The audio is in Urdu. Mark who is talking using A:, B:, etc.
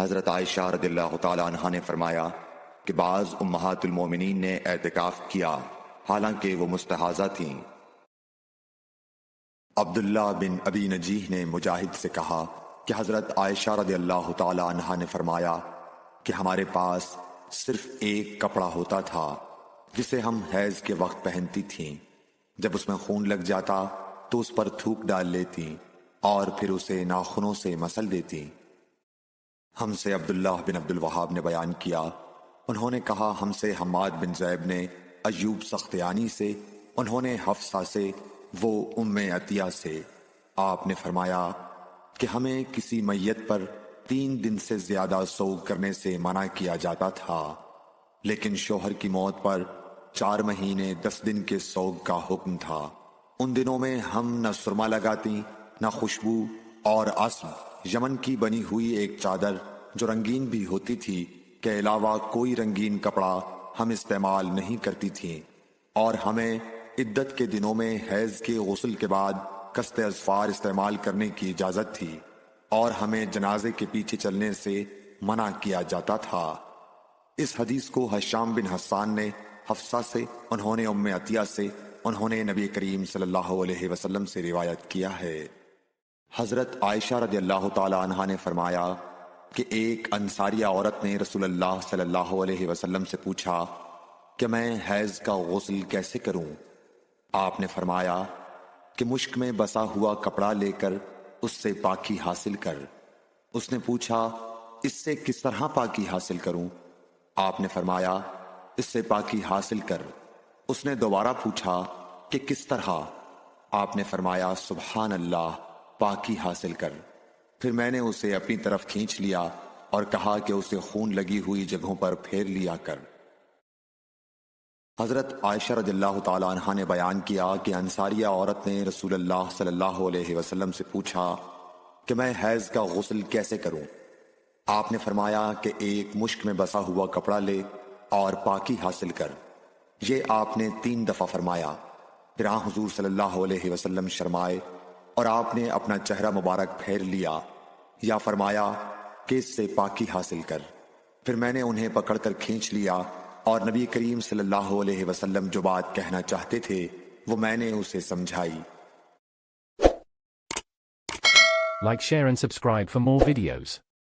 A: حضرت عائشہ رضی اللہ تعالی عنہا نے فرمایا کہ بعض امہات المومنین نے اعتکاف کیا حالانکہ وہ مستحاضہ تھیں۔ عبداللہ بن ابی نجیح نے مجاہد سے کہا کہ حضرت عائشہ رضی اللہ تعالی عنہا نے فرمایا کہ ہمارے پاس صرف ایک کپڑا ہوتا تھا جسے ہم حیض کے وقت پہنتی تھیں، جب اس میں خون لگ جاتا تو اس پر تھوک ڈال لیتی اور پھر اسے ناخنوں سے مسل دیتی۔ ہم سے عبداللہ بن عبد الوہاب نے بیان کیا، انہوں نے کہا ہم سے حماد بن زیب نے ایوب سختیانی سے، انہوں نے حفصہ سے، وہ ام عطیہ سے۔ آپ نے فرمایا کہ ہمیں کسی میت پر 3 دن سے زیادہ سوگ کرنے سے منع کیا جاتا تھا، لیکن شوہر کی موت پر 4 مہینے 10 دن کے سوگ کا حکم تھا۔ ان دنوں میں ہم نہ سرما لگاتی نہ خوشبو، اور عصب یمن کی بنی ہوئی ایک چادر جو رنگین بھی ہوتی تھی کے علاوہ کوئی رنگین کپڑا ہم استعمال نہیں کرتی تھیں، اور ہمیں عدت کے دنوں میں حیض کے غسل کے بعد قصد اظفار استعمال کرنے کی اجازت تھی، اور ہمیں جنازے کے پیچھے چلنے سے منع کیا جاتا تھا۔ اس حدیث کو حشام بن حسان نے حفصہ سے، انہوں نے ام عطیہ سے، انہوں نے نبی کریم صلی اللہ علیہ وسلم سے روایت کیا ہے۔ حضرت عائشہ رضی اللہ تعالی عنہا نے فرمایا کہ ایک انصاریہ عورت نے رسول اللہ صلی اللہ علیہ وسلم سے پوچھا کہ میں حیض کا غسل کیسے کروں؟ آپ نے فرمایا کہ مشک میں بسا ہوا کپڑا لے کر اس سے پاکی حاصل کر۔ اس نے پوچھا اس سے کس طرح پاکی حاصل کروں؟ آپ نے فرمایا اس سے پاکی حاصل کر۔ اس نے دوبارہ پوچھا کہ کس طرح؟ آپ نے فرمایا سبحان اللہ، پاکی حاصل کر۔ پھر میں نے اسے اپنی طرف کھینچ لیا اور کہا کہ اسے خون لگی ہوئی جگہوں پر پھیر لیا کر۔ حضرت عائشہ رضی اللہ تعالی عنہا نے بیان کیا کہ انصاریہ عورت نے رسول اللہ صلی اللہ علیہ وسلم سے پوچھا کہ میں حیض کا غسل کیسے کروں؟ آپ نے فرمایا کہ ایک مشک میں بسا ہوا کپڑا لے اور پاکی حاصل کر۔ یہ آپ نے 3 دفعہ فرمایا۔ پھر حضور صلی اللہ علیہ وسلم شرمائے اور آپ نے اپنا چہرہ مبارک پھیر لیا یا فرمایا کہ اس سے پاکی حاصل کر۔ پھر میں نے انہیں پکڑ کر کھینچ لیا اور نبی کریم صلی اللہ علیہ وسلم جو بات کہنا چاہتے تھے وہ میں نے اسے سمجھائی۔
B: Like, share and subscribe for more videos.